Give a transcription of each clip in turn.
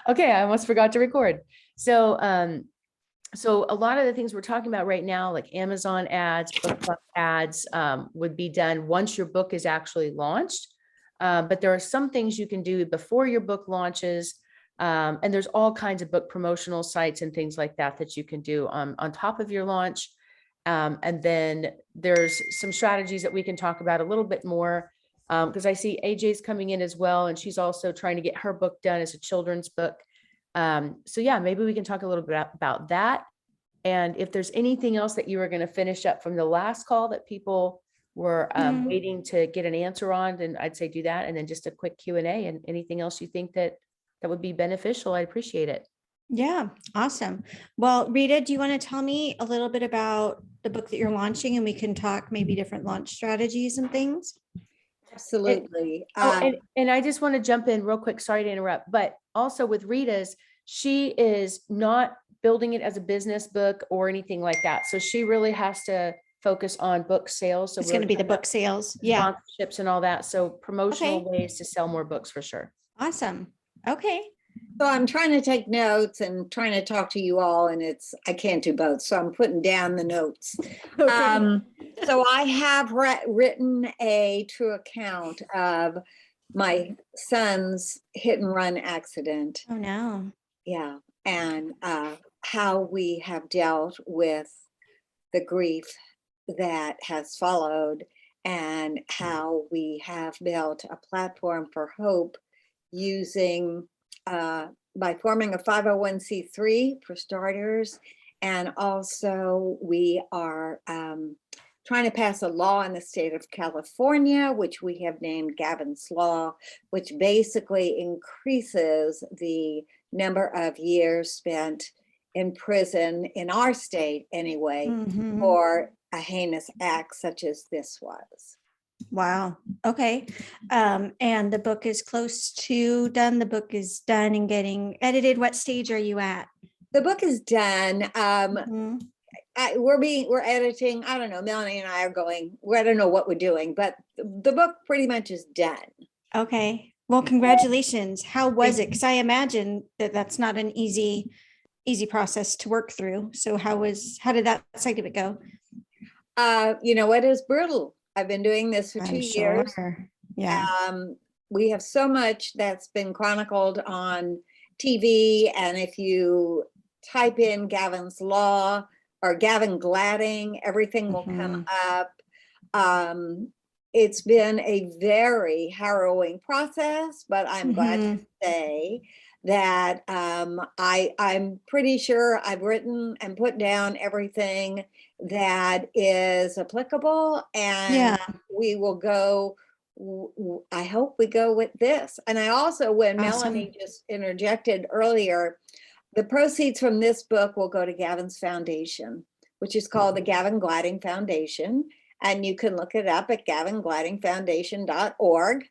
Okay, I almost forgot to record. So a lot of the things we're talking about right now, like Amazon ads, book club ads, would be done once your book is actually launched. But there are some things you can do before your book launches. And there's all kinds of book promotional sites and things like that that you can do on top of your launch. And then there's some strategies that we can talk about a little bit more, because I see AJ's coming in as well, and she's also trying to get her book done as a children's book. So yeah, maybe we can talk a little bit about that. And if there's anything else that you were going to finish up from the last call that people were waiting to get an answer on, then I'd say do that. And then just a quick Q&A, and anything else you think that would be beneficial, I'd appreciate it. Yeah, awesome. Well, Rita, do you want to tell me a little bit about the book that you're launching, and we can talk maybe different launch strategies and things? Absolutely. And I just want to jump in real quick. Sorry to interrupt, but also with Rita's, she is not building it as a business book or anything like that. So she really has to focus on book sales. So It's going to be the book sales. Yeah. Sponsorships and all that. So promotional ways to sell more books for sure. Awesome. Okay. So I'm trying to take notes and trying to talk to you all, and I can't do both. So I'm putting down the notes. Okay. So I have written a true account of my son's hit and run accident. Oh no. Yeah. And how we have dealt with the grief that has followed, and how we have built a platform for hope using by forming a 501c3 for starters. And also we are trying to pass a law in the state of California, which we have named Gavin's Law, which basically increases the number of years spent in prison in our state anyway, for a heinous act such as this was. Wow. Okay. And the book is close to done. The book is done and getting edited. What stage are you at? The book is done. We're editing. I don't know. Melanie and I are going, I don't know what we're doing, but the book pretty much is done. Okay. Well, congratulations. How was it? Because I imagine that that's not an easy process to work through. So how did that side of it go? You know, it is brutal. I've been doing this for 2 years. Yeah. We have so much that's been chronicled on TV. And if you type in Gavin's Law or Gavin Gladding, everything will come up. It's been a very harrowing process, but I'm glad to say that I'm pretty sure I've written and put down everything that is applicable, and we will go. I hope we go with this. And I also, when Melanie just interjected earlier, the proceeds from this book will go to Gavin's foundation, which is called the Gavin Gladding Foundation. And you can look it up at gavingladdingfoundation.org.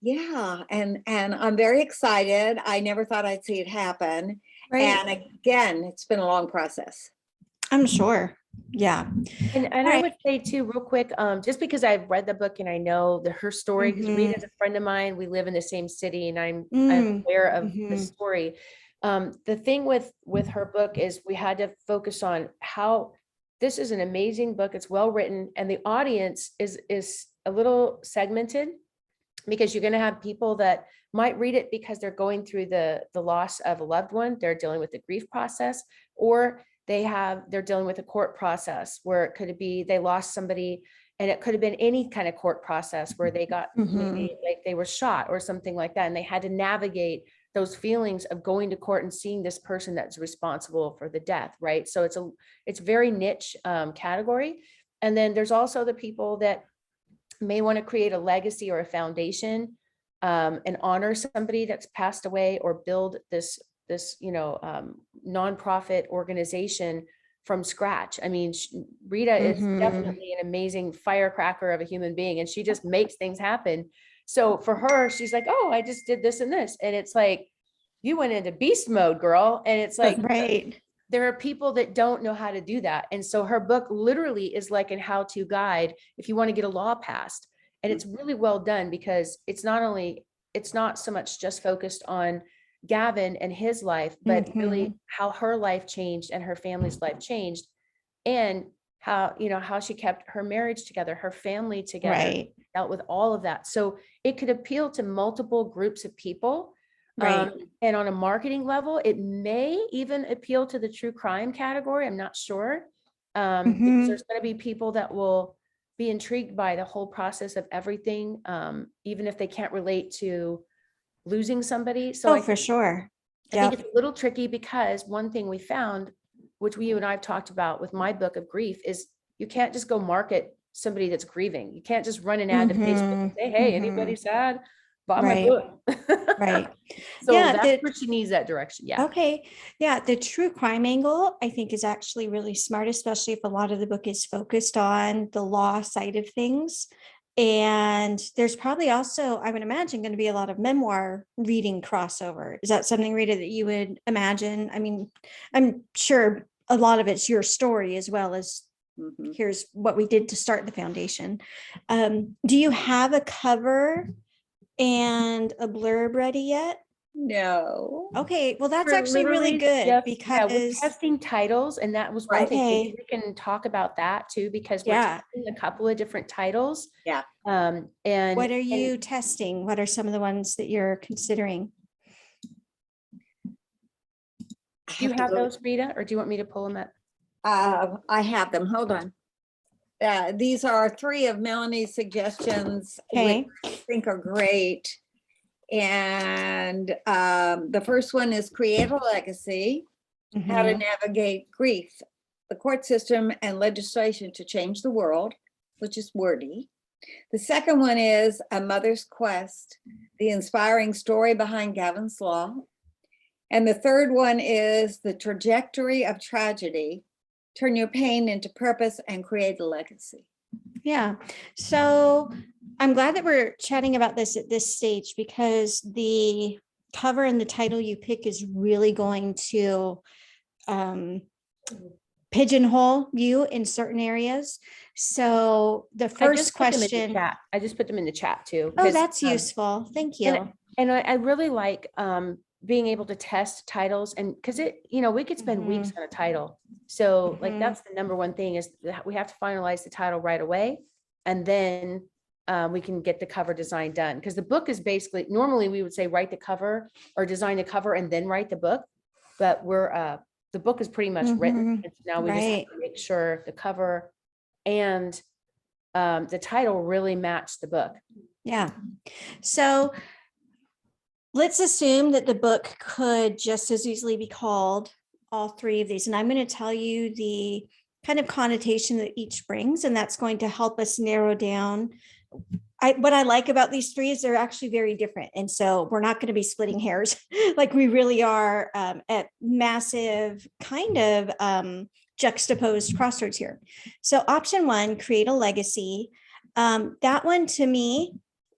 Yeah, and I'm very excited. I never thought I'd see it happen. Right. And again, it's been a long process. I'm sure. Yeah. And I would say too, real quick, just because I've read the book and I know her story, because Rita's a friend of mine, we live in the same city, and I'm aware of the story. The thing with her book is we had to focus on how this is an amazing book. It's well written, and the audience is a little segmented, because you're going to have people that might read it because they're going through the loss of a loved one. They're dealing with the grief process, or they're dealing with a court process where it could be they lost somebody, and it could have been any kind of court process where they got maybe like they were shot or something like that, and they had to navigate those feelings of going to court and seeing this person that's responsible for the death, right? So it's very niche category. And then there's also the people that may want to create a legacy or a foundation and honor somebody that's passed away, or build this nonprofit organization from scratch. I mean, Rita is definitely an amazing firecracker of a human being, and she just makes things happen. So for her, she's like, oh, I just did this and this. And it's like, you went into beast mode, girl. And it's like, there are people that don't know how to do that. And so her book literally is like a how-to guide if you want to get a law passed. And it's really well done because it's not so much just focused on Gavin and his life, but really how her life changed and her family's life changed, and how she kept her marriage together, her family together, Right. dealt with all of that. So it could appeal to multiple groups of people. Right. And on a marketing level, it may even appeal to the true crime category. I'm not sure. Because there's going to be people that will be intrigued by the whole process of everything, even if they can't relate to losing somebody. So For sure. I think it's a little tricky, because one thing we found, which you and I've talked about with my book of grief, is you can't just go market somebody that's grieving. You can't just run an ad to Facebook and say, hey, anybody sad? Buy my book. Right. So Yeah, that's where she needs that direction. Yeah. Okay. Yeah. The true crime angle, I think, is actually really smart, especially if a lot of the book is focused on the law side of things. And there's probably also, I would imagine, going to be a lot of memoir reading crossover. Is that something, Rita, that you would imagine? I mean, I'm sure a lot of it's your story as well as here's what we did to start the foundation. Do you have a cover and a blurb ready yet? No. Okay, well, that's We're actually really literally good we're because testing titles, and that was one thing. Okay. We can talk about that too, because we're Yeah. testing a couple of different titles. Yeah. And What are you testing? What are some of the ones that you're considering? Do you have those, Rita, or do you want me to pull them up? I have them. Hold on. These are 3 of Melanie's suggestions, Okay. which I think are great. And the first one is create a legacy, how to navigate grief, the court system and legislation to change the world, which is wordy. The second one is A Mother's Quest, the inspiring story behind Gavin's Law. And the third one is The Trajectory of Tragedy, turn your pain into purpose and create a legacy. Yeah. So I'm glad that we're chatting about this at this stage, because the cover and the title you pick is really going to pigeonhole you in certain areas. So the first question. I just put them in the chat too. Oh, that's useful. Thank you. And I really like being able to test titles, and because we could spend weeks on a title. So like that's the number one thing, is that we have to finalize the title right away, and then we can get the cover design done. Because the book is basically, normally we would say write the cover or design the cover and then write the book, but the book is pretty much written. And now we just have to make sure the cover and the title really match the book. Yeah. So let's assume that the book could just as easily be called all 3 of these. And I'm going to tell you the kind of connotation that each brings, and that's going to help us narrow down. What I like about these 3 is they're actually very different. And so we're not going to be splitting hairs like we really are at massive kind of juxtaposed crossroads here. So option 1, create a legacy. That one to me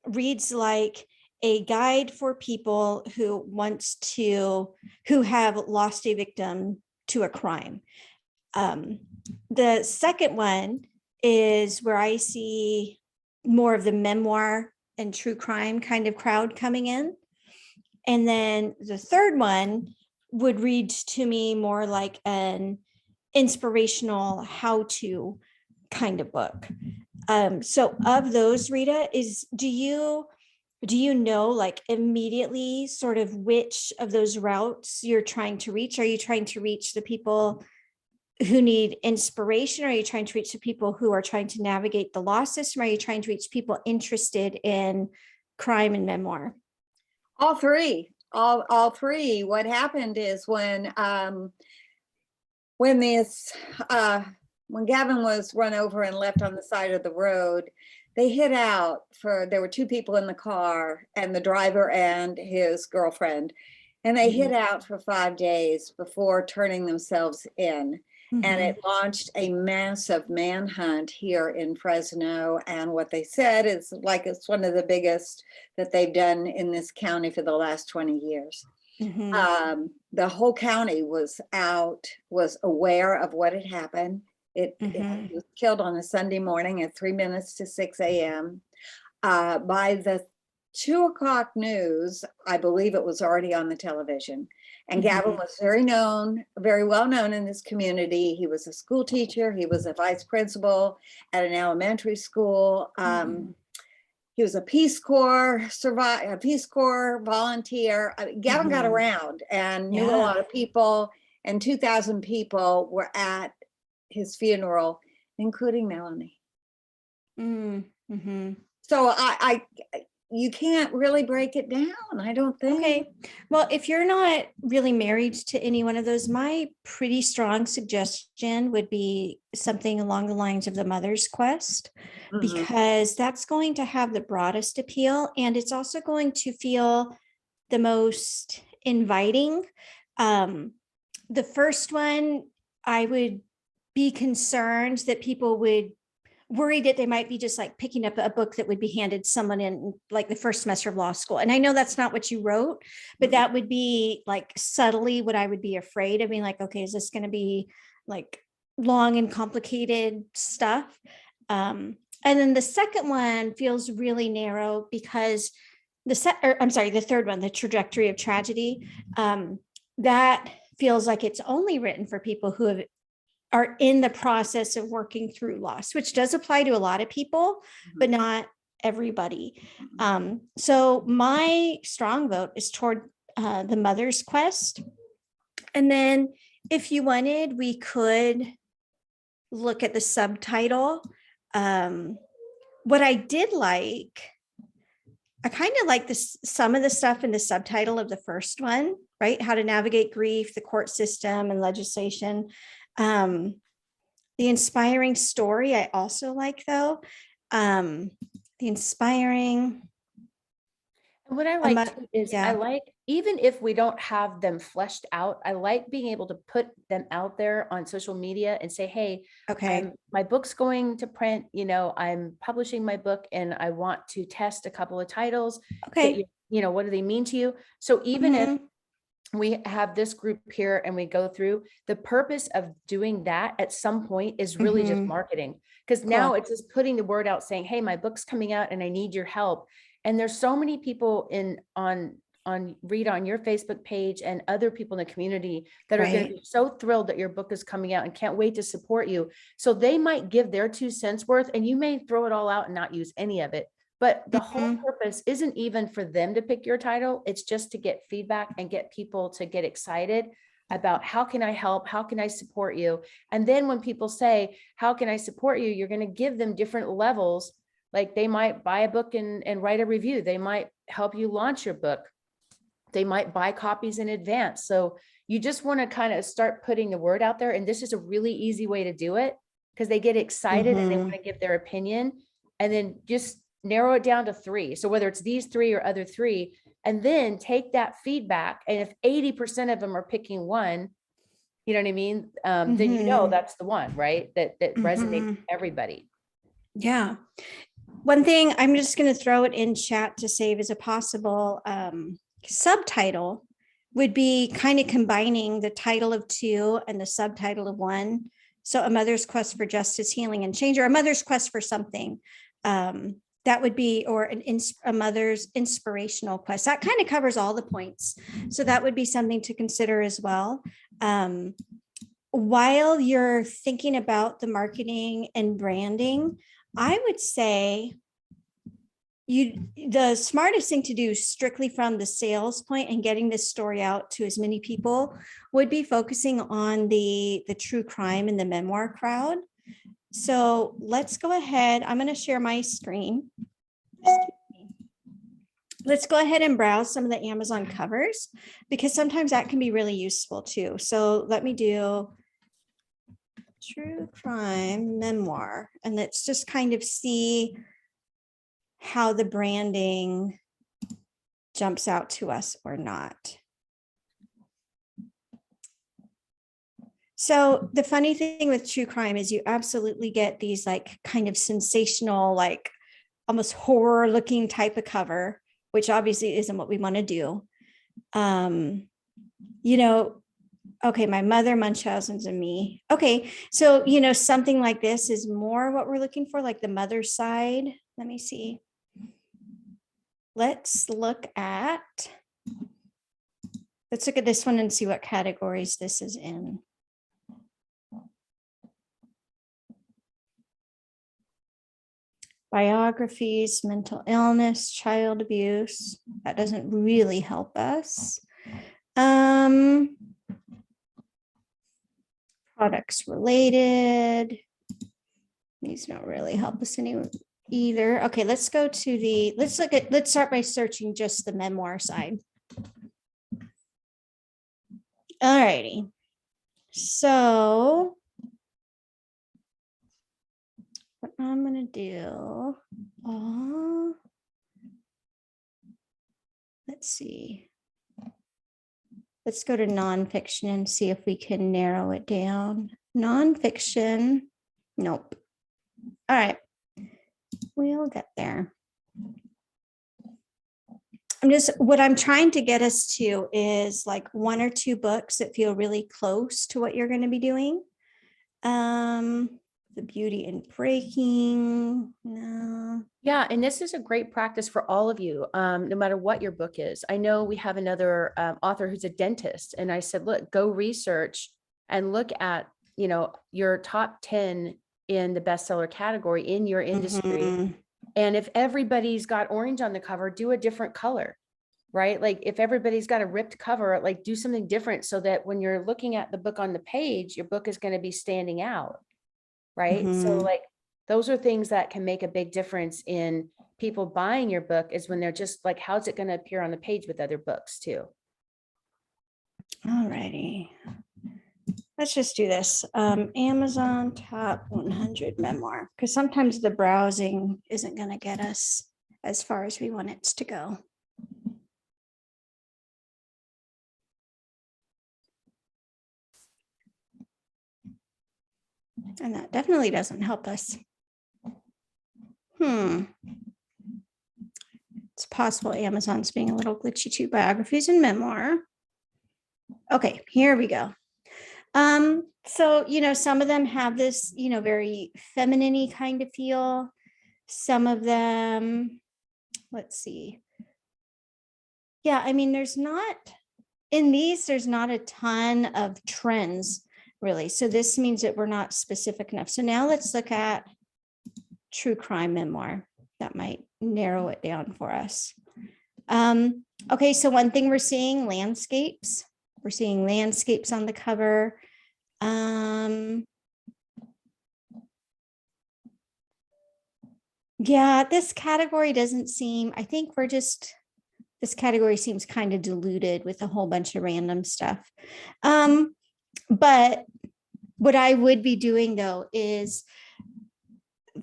reads like a guide for people who have lost a victim to a crime. The second one is where I see more of the memoir and true crime kind of crowd coming in. And then the third one would read to me more like an inspirational how-to kind of book. So of those, Rita, do you know like immediately sort of which of those routes you're trying to reach? Are you trying to reach the people who need inspiration? Are you trying to reach the people who are trying to navigate the law system? Are you trying to reach people interested in crime and memoir? All 3. All 3. What happened is when Gavin was run over and left on the side of the road, they hid out there were 2 people in the car, and the driver and his girlfriend, and they hid out for 5 days before turning themselves in. And it launched a massive manhunt here in Fresno. And what they said is like it's one of the biggest that they've done in this county for the last 20 years. The whole county was aware of what had happened. It was killed on a Sunday morning at 3 minutes to 6 a.m. By the 2 o'clock news, I believe it was already on the television. And Gavin was very well known in this community. He was a school teacher. He was a vice principal at an elementary school. He was a Peace Corps volunteer. Gavin got around and knew a lot of people, and 2,000 people were at his funeral, including Melanie. So you can't really break it down, I don't think. Okay. Well, if you're not really married to any one of those, my pretty strong suggestion would be something along the lines of the Mother's Quest, because that's going to have the broadest appeal, and it's also going to feel the most inviting. The first one, I would be concerned that people would worry that they might be just like picking up a book that would be handed someone in like the first semester of law school. And I know that's not what you wrote, but that would be like subtly what I would be afraid of, being like, okay, is this going to be like long and complicated stuff? And then the second one feels really narrow because the third one, The Trajectory of Tragedy, that feels like it's only written for people who are in the process of working through loss, which does apply to a lot of people, but not everybody. So my strong vote is toward the Mother's Quest. And then if you wanted, we could look at the subtitle. What I did like, I kind of like some of the stuff in the subtitle of the first one, right? How to navigate grief, the court system, and legislation. The inspiring story, I also like, though. The inspiring. What I like too is I like, even if we don't have them fleshed out, I like being able to put them out there on social media and say, hey, my book's going to print, I'm publishing my book and I want to test a couple of titles. Okay. What do they mean to you? So even if we have this group here and we go through, the purpose of doing that at some point is really just marketing, because now it's just putting the word out saying, hey, my book's coming out and I need your help. And there's so many people read on your Facebook page and other people in the community that are going to be so thrilled that your book is coming out and can't wait to support you. So they might give their 2 cents worth, and you may throw it all out and not use any of it. But the whole purpose isn't even for them to pick your title. It's just to get feedback and get people to get excited about how can I help? How can I support you? And then when people say, how can I support you? You're going to give them different levels. Like they might buy a book and write a review. They might help you launch your book. They might buy copies in advance. So you just want to kind of start putting the word out there. And this is a really easy way to do it, because they get excited and they want to give their opinion, and then just narrow it down to 3. So whether it's these 3 or other 3, and then take that feedback. And if 80% of them are picking one, you know what I mean? Then that's the one, right? That resonates with everybody. Yeah. One thing, I'm just going to throw it in chat to save as a possible subtitle, would be kind of combining the title of 2 and the subtitle of 1. So A Mother's Quest for Justice, Healing, and Change, or A Mother's Quest for Something. That would be, or a mother's inspirational quest. That kind of covers all the points. So that would be something to consider as well. While you're thinking about the marketing and branding, I would say the smartest thing to do, strictly from the sales point and getting this story out to as many people, would be focusing on the true crime and the memoir crowd. So let's go ahead. I'm going to share my screen. Let's go ahead and browse some of the Amazon covers, because sometimes that can be really useful too. So let me do true crime memoir, and let's just kind of see how the branding jumps out to us or not. So the funny thing with true crime is you absolutely get these like kind of sensational, like almost horror looking type of cover, which obviously isn't what we want to do. Okay, My Mother, Munchausen's, and Me. Okay, so, something like this is more what we're looking for, like the mother side. Let me see. let's look at this one and see what categories this is in. Biographies, mental illness, child abuse. That doesn't really help us. Products related. These don't really help us any either. Okay, let's go to let's start by searching just the memoir side. All righty. So what I'm going to do, let's see. Let's go to nonfiction and see if we can narrow it down. Nonfiction, nope. All right, we'll get there. What I'm trying to get us to is like 1 or 2 books that feel really close to what you're going to be doing. The Beauty in Breaking. No. Yeah, and this is a great practice for all of you, no matter what your book is. I know we have another author who's a dentist, and I said, look, go research and look at, your top 10 in the bestseller category in your industry. And if everybody's got orange on the cover, do a different color, right? Like if everybody's got a ripped cover, like do something different so that when you're looking at the book on the page, your book is going to be standing out. Right. So like those are things that can make a big difference in people buying your book, is when they're just like, how's it going to appear on the page with other books too? All righty. Let's just do this. Amazon top 100 memoir, because sometimes the browsing isn't going to get us as far as we want it to go. And that definitely doesn't help us. It's possible Amazon's being a little glitchy too. Biographies and memoir. Okay, here we go. So, some of them have this, very feminine-y kind of feel. Some of them, let's see. Yeah, I mean, there's not a ton of trends really. So this means that we're not specific enough. So now let's look at true crime memoir. That might narrow it down for us. Okay, so one thing we're seeing, landscapes. We're seeing landscapes on the cover. Yeah, this category doesn't seem, I think this category seems kind of diluted with a whole bunch of random stuff. But what I would be doing though is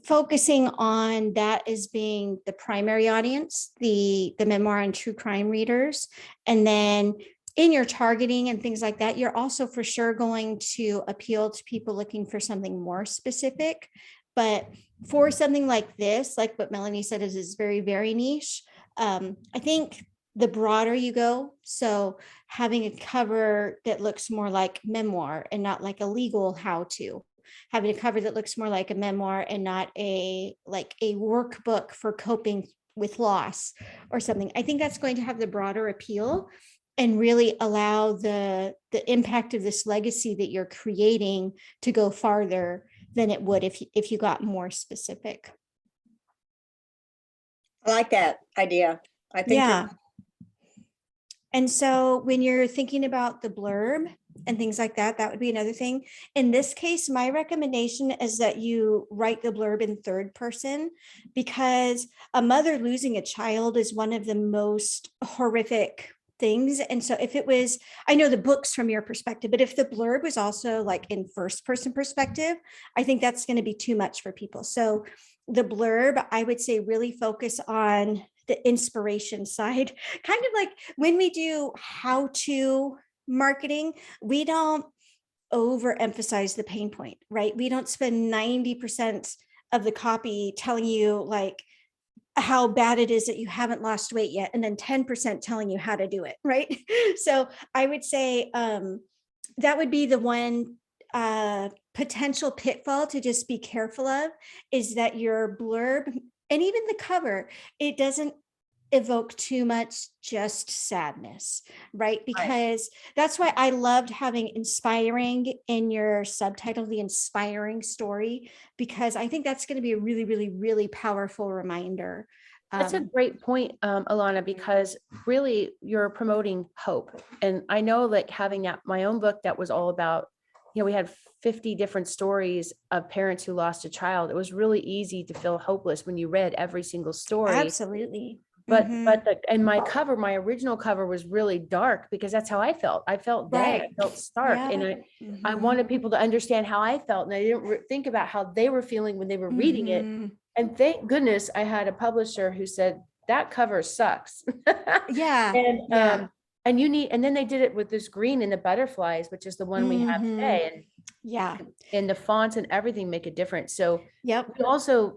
focusing on that as being the primary audience, the memoir and true crime readers. And then in your targeting and things like that, you're also for sure going to appeal to people looking for something more specific. But for something like this, like what Melanie said, is very, very niche. I think the broader you go, so having a cover that looks more like memoir and not like a legal how-to, having a cover that looks more like a memoir and not a workbook for coping with loss or something. I think that's going to have the broader appeal and really allow the impact of this legacy that you're creating to go farther than it would if you got more specific. I like that idea. I think yeah. And so when you're thinking about the blurb and things like that, that would be another thing. In this case, my recommendation is that you write the blurb in third person, because a mother losing a child is one of the most horrific things. And so if it was, I know the book's from your perspective, but if the blurb was also like in first person perspective, I think that's going to be too much for people. So the blurb, I would say, really focus on the inspiration side. Kind of like when we do how-to marketing, we don't overemphasize the pain point, right? We don't spend 90% of the copy telling you like how bad it is that you haven't lost weight yet, and then 10% telling you how to do it, right? So I would say that would be the one potential pitfall to just be careful of, is that your blurb and even the cover, it doesn't evoke too much just sadness, right? Because that's why I loved having inspiring in your subtitle, the inspiring story, because I think that's going to be a really, really, really powerful reminder. That's a great point, Alana, because really you're promoting hope. And I know, like, having my own book that was all about, we had 50 different stories of parents who lost a child. It was really easy to feel hopeless when you read every single story. Absolutely. But and my original cover was really dark because that's how I felt. I felt dead. I felt stark. Yeah. And I wanted people to understand how I felt. And I didn't think about how they were feeling when they were reading it. And thank goodness I had a publisher who said, that cover sucks. Yeah. And and then they did it with this green and the butterflies, which is the one we have today. And the fonts and everything make a difference. So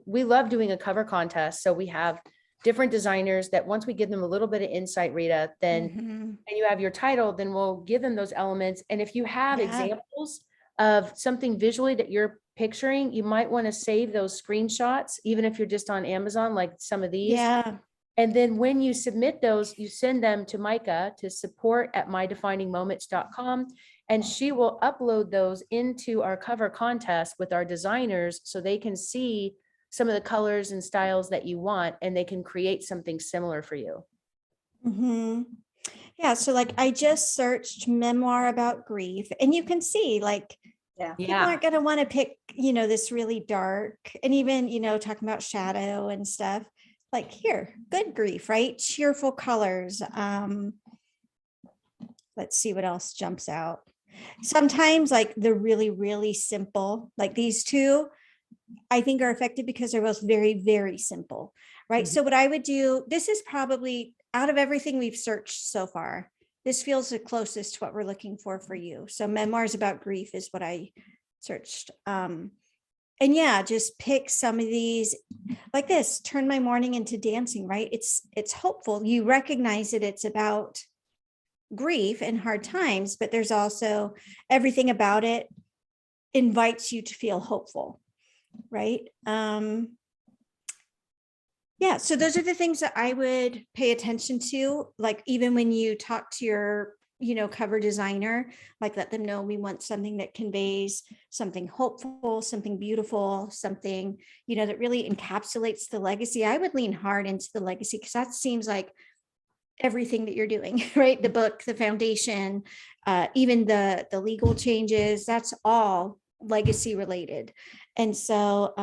we love doing a cover contest. So we have different designers that once we give them a little bit of insight, Rita, then and you have your title, then we'll give them those elements. And if you have examples of something visually that you're picturing, you might want to save those screenshots, even if you're just on Amazon, like some of these. And then when you submit those, you send them to Micah to support@mydefiningmoments.com, and she will upload those into our cover contest with our designers so they can see some of the colors and styles that you want, and they can create something similar for you. Yeah. So like I just searched memoir about grief, and you can see like people aren't going to want to pick, this really dark, and even, talking about shadow and stuff. Like here, good grief, right? Cheerful colors. Let's see what else jumps out. Sometimes like the really, really simple, like these two, I think are effective because they're both very, very simple, right? So what I would do, this is probably out of everything we've searched so far, this feels the closest to what we're looking for you. So memoirs about grief is what I searched. And just pick some of these like this, turn my mourning into dancing, right? It's hopeful. You recognize that it's about grief and hard times, but there's also everything about it invites you to feel hopeful, right? So those are the things that I would pay attention to. Like even when you talk to your cover designer, like let them know we want something that conveys something hopeful, something beautiful, something, that really encapsulates the legacy. I would lean hard into the legacy because that seems like everything that you're doing, right? The book, the foundation, even the legal changes, that's all legacy related. And so,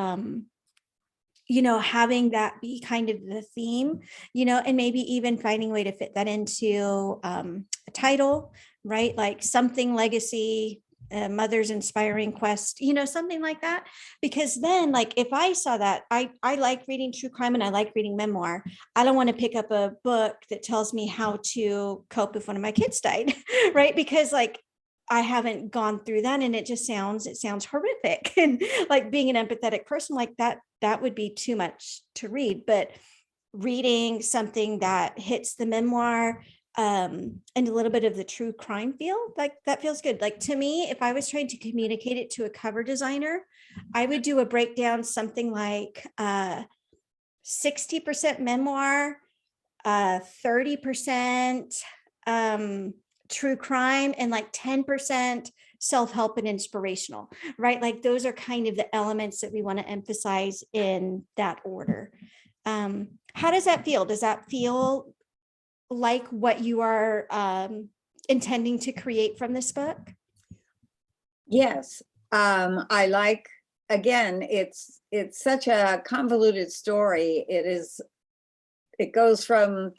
having that be kind of the theme, and maybe even finding a way to fit that into a title, right? Like something legacy, mother's inspiring quest, something like that. Because then like, if I saw that, I like reading true crime and I like reading memoir. I don't want to pick up a book that tells me how to cope if one of my kids died, right? Because like, I haven't gone through that and it sounds horrific. And like being an empathetic person like that would be too much to read. But reading something that hits the memoir and a little bit of the true crime feel, like that feels good. Like to me, if I was trying to communicate it to a cover designer, I would do a breakdown, something like 60% memoir, 30% true crime, and like 10% self-help and inspirational, right? Like those are kind of the elements that we want to emphasize in that order. How does that feel? Does that feel like what you are intending to create from this book? Yes. I like, again, it's such a convoluted story. It goes from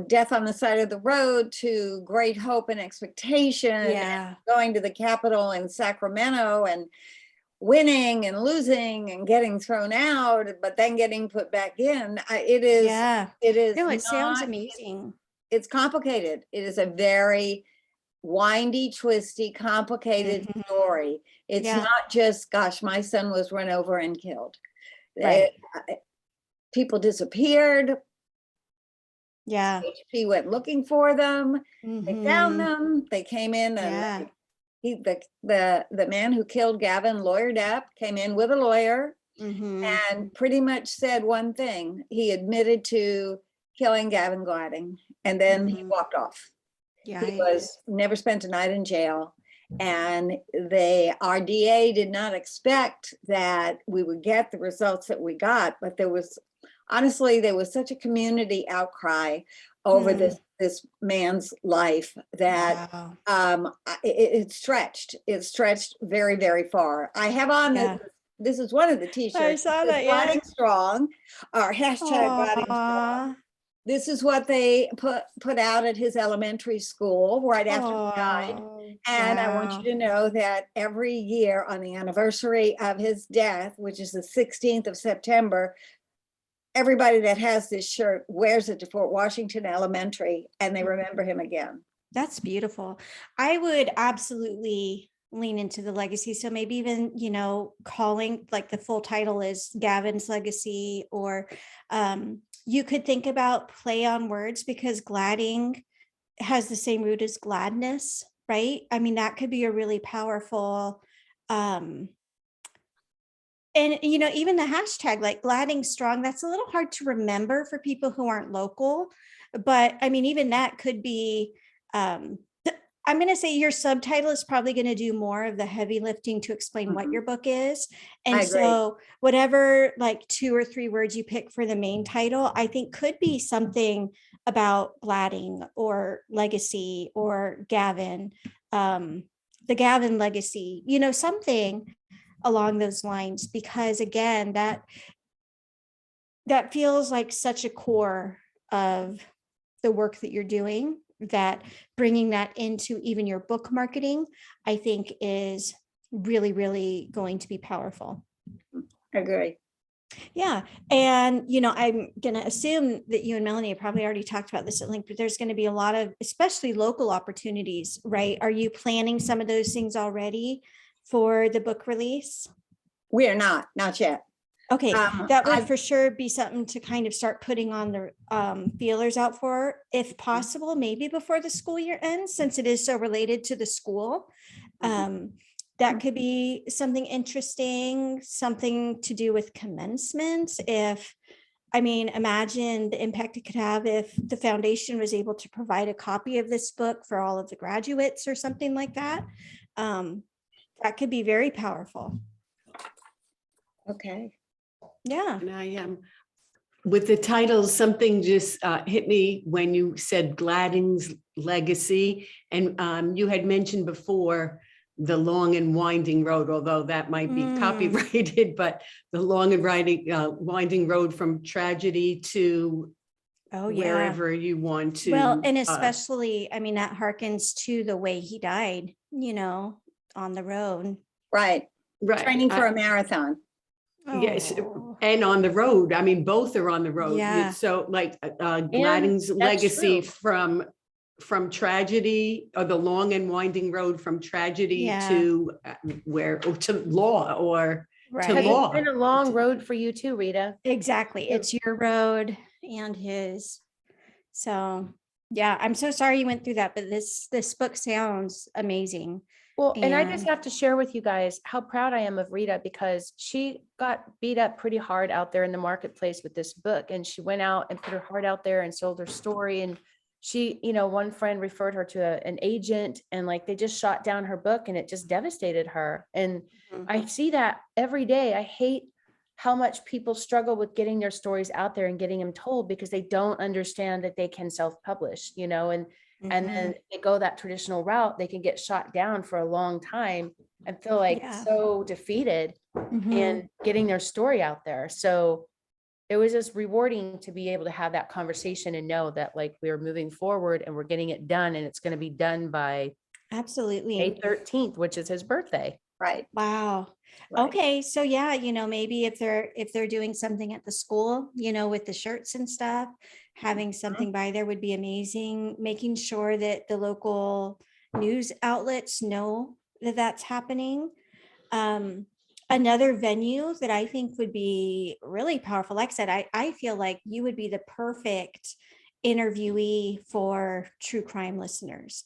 death on the side of the road to great hope and expectation, and going to the Capitol in Sacramento and winning and losing and getting thrown out, but then getting put back in. It is. No, it sounds amazing. It's complicated. It is a very windy, twisty, complicated story. It's not just, gosh, my son was run over and killed. Right. People disappeared. HP went looking for them. They found them. They came in, and the man who killed Gavin, Lawyer Depp, came in with a lawyer and pretty much said one thing. He admitted to killing Gavin Gladding, and then he walked off. Yeah. He was never spent a night in jail. And our DA did not expect that we would get the results that we got, but honestly, there was such a community outcry over this man's life that wow. it stretched very, very far. I have on this is one of the t-shirts. I saw that, Gliding Strong, or hashtag Gliding Strong. This is what they put out at his elementary school right after he died. And I want you to know that every year on the anniversary of his death, which is the 16th of September, everybody that has this shirt wears it to Fort Washington Elementary, and they remember him again. That's beautiful. I would absolutely lean into the legacy. So maybe even, calling, like, the full title is Gavin's Legacy, or you could think about play on words, because gladding has the same root as gladness, right? I mean, that could be a really powerful, and even the hashtag, like Gladding Strong, that's a little hard to remember for people who aren't local, but I mean, even that could be, I'm going to say your subtitle is probably going to do more of the heavy lifting to explain what your book is. And so whatever, like 2 or 3 words you pick for the main title, I think could be something about gladding or legacy or Gavin, the Gavin legacy, something along those lines, because again, that feels like such a core of the work that you're doing, that bringing that into even your book marketing, I think is really, really going to be powerful. I agree. Yeah. And, I'm going to assume that you and Melanie have probably already talked about this at length, but there's going to be a lot of, especially local opportunities, right? Are you planning some of those things already for the book release? We are not yet. Okay, that would for sure be something to kind of start putting on the feelers out for, if possible, maybe before the school year ends, since it is so related to the school. That could be something interesting, something to do with commencement. Imagine the impact it could have if the foundation was able to provide a copy of this book for all of the graduates or something like that. That could be very powerful. Okay. Yeah. And I with the title, something just hit me when you said Gladding's Legacy, and you had mentioned before the long and winding road, although that might be copyrighted, but the long and winding road from tragedy to wherever you want to. Well, and especially, that harkens to the way he died, on the road. Right. Training for a marathon. Yes, and on the road. Both are on the road. Yeah. So like Gladding's Legacy from tragedy, or the long and winding road from tragedy to to law, or to law. It's been a long road for you too, Rita. Exactly. It's your road and his. So yeah, I'm so sorry you went through that, but this book sounds amazing. Well, and I just have to share with you guys how proud I am of Rita, because she got beat up pretty hard out there in the marketplace with this book, and she went out and put her heart out there and sold her story. And she, one friend referred her to an agent, and like they just shot down her book, and it just devastated her. And I see that every day. I hate how much people struggle with getting their stories out there and getting them told, because they don't understand that they can self-publish, and then they go that traditional route, they can get shot down for a long time and feel like so defeated in getting their story out there. So it was just rewarding to be able to have that conversation and know that, like, we're moving forward and we're getting it done, and it's going to be done by May 13th, which is his birthday. Right. Wow. Right. Okay. So yeah, maybe if they're doing something at the school, with the shirts and stuff, having something by there would be amazing. Making sure that the local news outlets know that that's happening. Another venue that I think would be really powerful. Like I said, I feel like you would be the perfect interviewee for true crime listeners.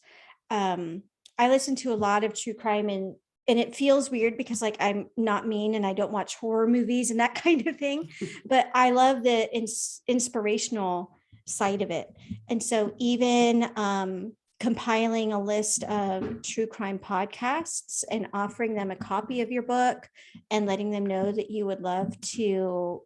I listen to a lot of true crime, and it feels weird because, like, I'm not mean and I don't watch horror movies and that kind of thing, but I love the inspirational side of it. And so even compiling a list of true crime podcasts and offering them a copy of your book and letting them know that you would love to,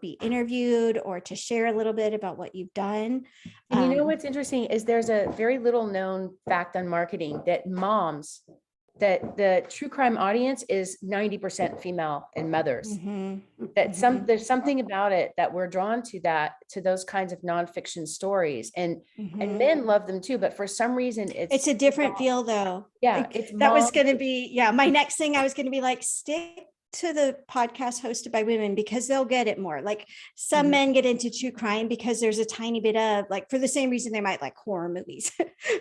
be interviewed or to share a little bit about what you've done. And you know what's interesting is there's a very little known fact on marketing that that the true crime audience is 90% female and mothers. That there's something about it that we're drawn to those kinds of nonfiction stories, and men love them too, but for some reason it's a different feel though. Yeah, that was going to be my next thing. I was going to be like, stick to the podcast hosted by women because they'll get it more. Like some men get into true crime because there's a tiny bit of, like, for the same reason they might like horror movies.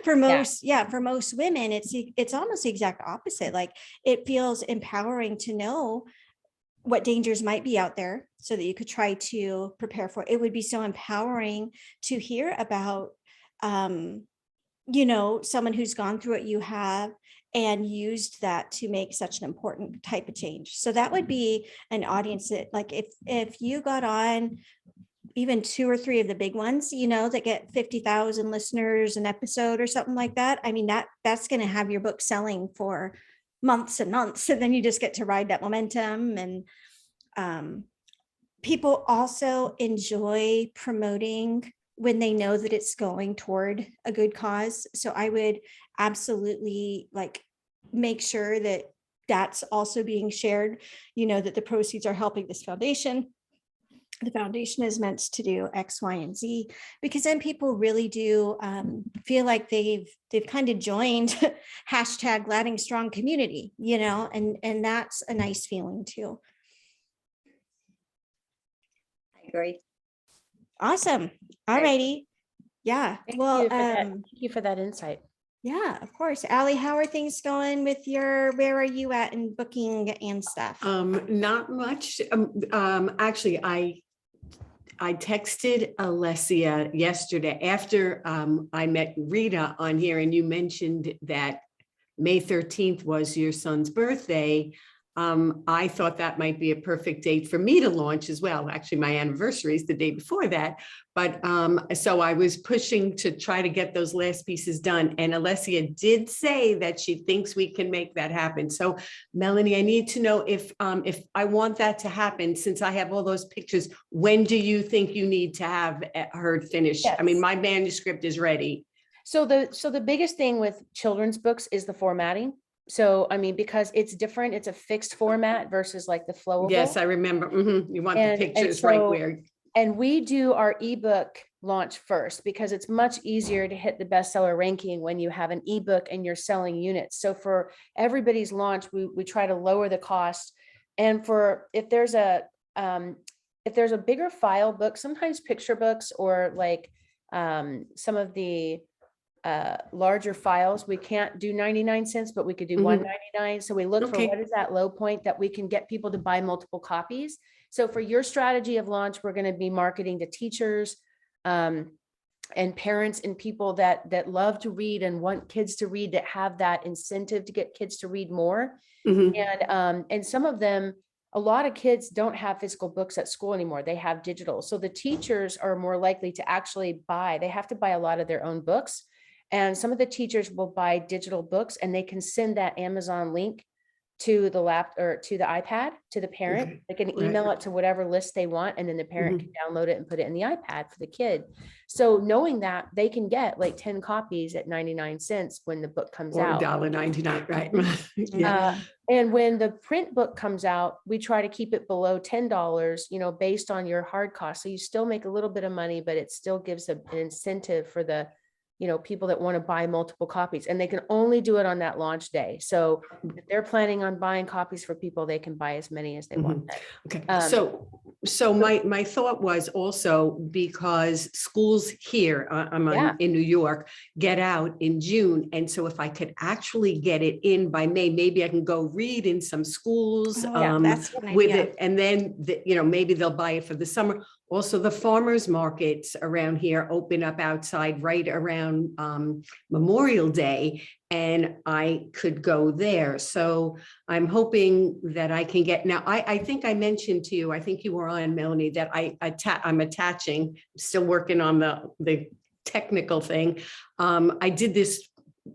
For most women, it's almost the exact opposite. Like it feels empowering to know what dangers might be out there so that you could try to prepare for it. It would be so empowering to hear about, someone who's gone through what you have and used that to make such an important type of change. So that would be an audience that, like, if you got on even 2 or 3 of the big ones, that get 50,000 listeners an episode or something like that. I mean, that's going to have your book selling for months and months. And then you just get to ride that momentum. And people also enjoy promoting when they know that it's going toward a good cause. So I would absolutely make sure that that's also being shared, that the proceeds are helping this foundation. The foundation is meant to do X, Y, and Z, because then people really do feel like they've kind of joined hashtag Gladding Strong community, and that's a nice feeling too. I agree. Awesome. All righty. Yeah. Thank you for that insight. Yeah, of course. Allie, how are things going with where are you at in booking and stuff? Not much. Actually, I texted Alessia yesterday after I met Rita on here, and you mentioned that May 13th was your son's birthday. I thought that might be a perfect date for me to launch as well. Actually, my anniversary is the day before that. But so I was pushing to try to get those last pieces done. And Alessia did say that she thinks we can make that happen. So Melanie, I need to know if I want that to happen, since I have all those pictures, when do you think you need to have her finished? Yes. I mean, my manuscript is ready. So the biggest thing with children's books is the formatting. So, I mean, because it's different, it's a fixed format versus like the flowable. Yes, I remember. You want the pictures right where. And we do our ebook launch first because it's much easier to hit the bestseller ranking when you have an ebook and you're selling units. So for everybody's launch, we try to lower the cost. And if there's a bigger file book, sometimes picture books or like some of the larger files, we can't do 99 cents, but we could do $1.99. So we look for what is that low point that we can get people to buy multiple copies. So for your strategy of launch, we're going to be marketing to teachers and parents and people that love to read and want kids to read, that have that incentive to get kids to read more. And some of them, a lot of kids don't have physical books at school anymore. They have digital. So the teachers are more likely to actually they have to buy a lot of their own books. And some of the teachers will buy digital books and they can send that Amazon link to the or to the iPad to the parent. They can email it to whatever list they want, and then the parent can download it and put it in the iPad for the kid. So knowing that, they can get like 10 copies at 99 cents when the book comes out. $1.99, right? And when the print book comes out, we try to keep it below $10, based on your hard cost. So you still make a little bit of money, but it still gives an incentive for the people that want to buy multiple copies, and they can only do it on that launch day. So if they're planning on buying copies for people, they can buy as many as they want. Okay. So my thought was also, because schools here, I'm in New York, get out in June. And so if I could actually get it in by May, maybe I can go read in some schools that's with it. And then, maybe they'll buy it for the summer. Also, the farmers markets around here open up outside right around Memorial Day, and I could go there. So I'm hoping that I can get, now, I think I mentioned to you, I think you were on, Melanie, that I'm attaching, still working on the technical thing. I did this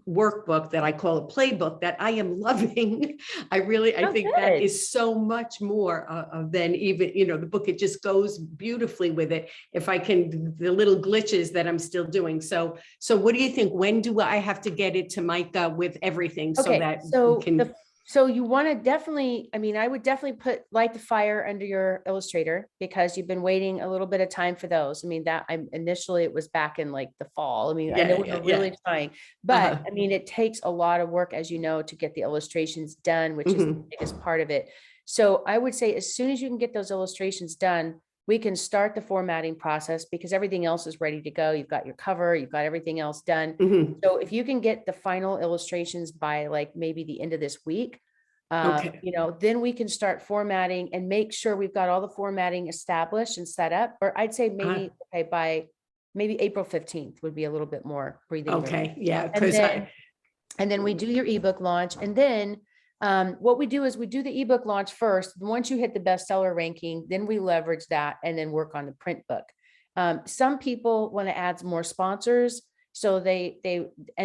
workbook that I call a playbook that I am loving. I Oh, think that good. is so much more than even, the book. It just goes beautifully with it. If I can, the little glitches that I'm still doing. So what do you think? When do I have to get it to Micah with everything so Okay, that we so can? so you want to definitely, I mean, I would definitely light the fire under your Illustrator because you've been waiting a little bit of time for those. I mean, that initially it was back in like the fall. I mean, I know we were really trying, but Uh-huh. I mean, it takes a lot of work, as you know, to get the illustrations done, which is the Mhm. biggest part of it. So I would say as soon as you can get those illustrations done, we can start the formatting process because everything else is ready to go. You've got your cover, you've got everything else done. Mhm. So if you can get the final illustrations by like maybe the end of this week, Okay. then we can start formatting and make sure we've got all the formatting established and set up. Or I'd say maybe by maybe April 15th would be a little bit more breathing room. Okay. Yeah. And Because then we do your ebook launch. And then what we do is we do the ebook launch first. Once you hit the bestseller ranking, then we leverage that and then work on the print book. Some people want to add more sponsors. So they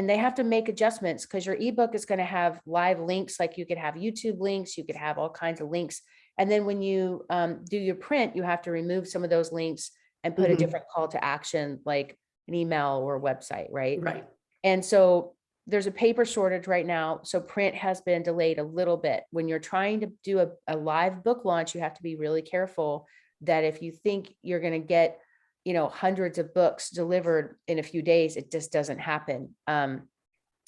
have to make adjustments because your ebook is going to have live links. Like you could have YouTube links, you could have all kinds of links. And then when you do your print, you have to remove some of those links and put a different call to action, like an email or a website, right? right. And so there's a paper shortage right now. So print has been delayed a little bit. When you're trying to do a live book launch, you have to be really careful that if you think you're going to get, hundreds of books delivered in a few days, it just doesn't happen.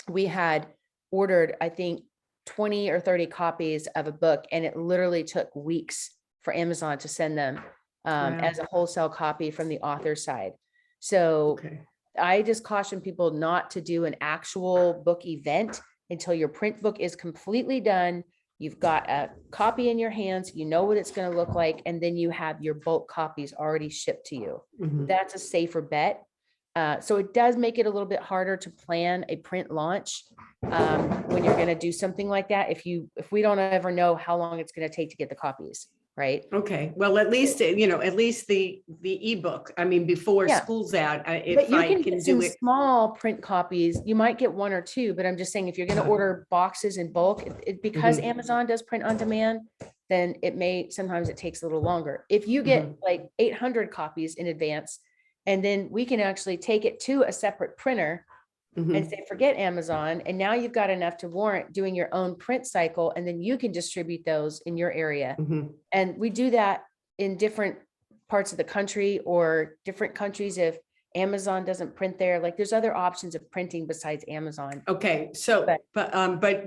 We had ordered, I think, 20 or 30 copies of a book, and it literally took weeks for Amazon to send them Wow. as a wholesale copy from the author side. So Okay. I just caution people not to do an actual book event until your print book is completely done. You've got a copy in your hands, you know what it's going to look like, and then you have your bulk copies already shipped to you. Mhm. That's a safer bet. So it does make it a little bit harder to plan a print launch when you're going to do something like that. If we don't ever know how long it's going to take to get the copies, right? Okay, well, at least, at least the ebook, I mean, before Yeah. school's out, But if you I can can get do some it. small print copies. You might get one or two, but I'm just saying if you're going to order boxes in bulk, because Mhm. Amazon does print on demand, then sometimes it takes a little longer. If you get like 800 copies in advance, and then we can actually take it to a separate printer and say, forget Amazon. And now you've got enough to warrant doing your own print cycle. And then you can distribute those in your area. Mhm. And we do that in different parts of the country or different countries. If Amazon doesn't print there, like there's other options of printing besides Amazon. Okay, so, but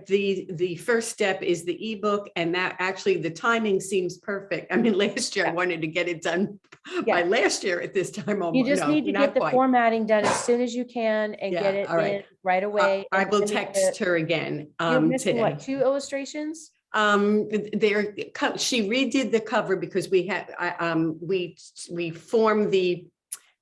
the first step is the ebook, and that actually the timing seems perfect. I mean, last year I Yeah. wanted to get it done by Yeah. last year at this time. You Almost, just no, need to not get the quite. formatting done as soon as you can and get Yeah, it all in right. right away. I And will I mean, text her again you're missing today. what, 2 illustrations? She redid the cover because we formed the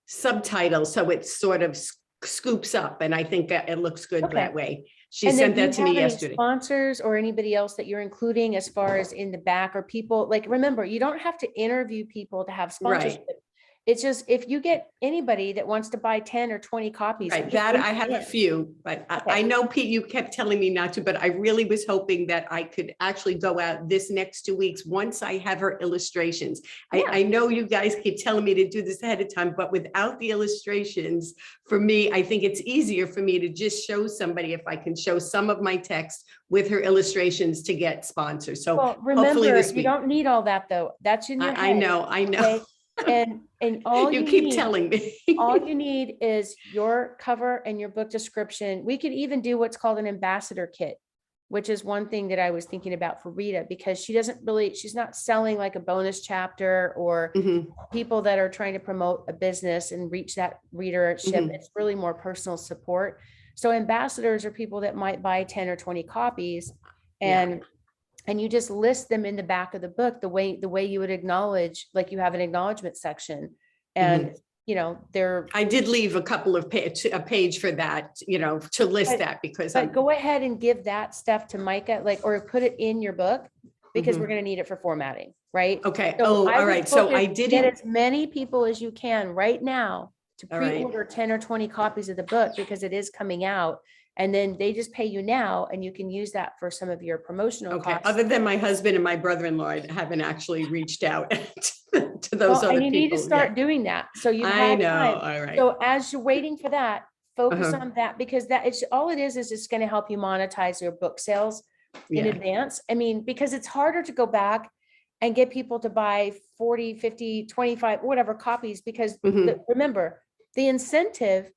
subtitle so it sort of scoops up, and I think it looks good Okay. that way. She And then sent do you that to me have any yesterday. sponsors or anybody else that you're including as far as in the back, or people, like, remember, you don't have to interview people to have sponsorship. It's just if you get anybody that wants to buy 10 or 20 copies. Right, just that raise I your have a hand. few, but I Okay. know, Pete, you kept telling me not to, but I really was hoping that I could actually go out this next 2 weeks once I have her illustrations. Yeah. I know you guys keep telling me to do this ahead of time, but without the illustrations, for me, I think it's easier for me to just show somebody if I can show some of my text with her illustrations to get sponsors. So Well, hopefully remember, this you week. don't need all that though. That's in your I head. know. Okay. And all You you keep need, telling me. all you need is your cover and your book description. We could even do what's called an ambassador kit, which is one thing that I was thinking about for Rita, because she's not selling like a bonus chapter or Mhm, people that are trying to promote a business and reach that readership. Mhm. It's really more personal support. So ambassadors are people that might buy 10 or 20 copies, Yeah. and you just list them in the back of the book the way you would acknowledge, like you have an acknowledgement section. And, you know, they're, I did leave a couple of a page for that, you know, to list But- that because but go ahead and give that stuff to Micah, like, or put it in your book, because we're gonna need it for formatting, right? okay. So Oh, I all would right. So I focus- Get didn't, as many people as you can right now to All right. pre-order 10 or 20 copies of the book, because it is coming out. And then they just pay you now, and you can use that for some of your promotional okay. costs. Other than my husband and my brother-in-law, I haven't actually reached out to those Well, other and you need to people start yet. doing that. So you've I had know. time. All right. So as you're waiting for that, focus Uh-huh. on that, because that is all it is it's going to help you monetize your book sales in Yeah. advance. I mean, because it's harder to go back and get people to buy 40, 50, 25, whatever copies, because remember, the incentive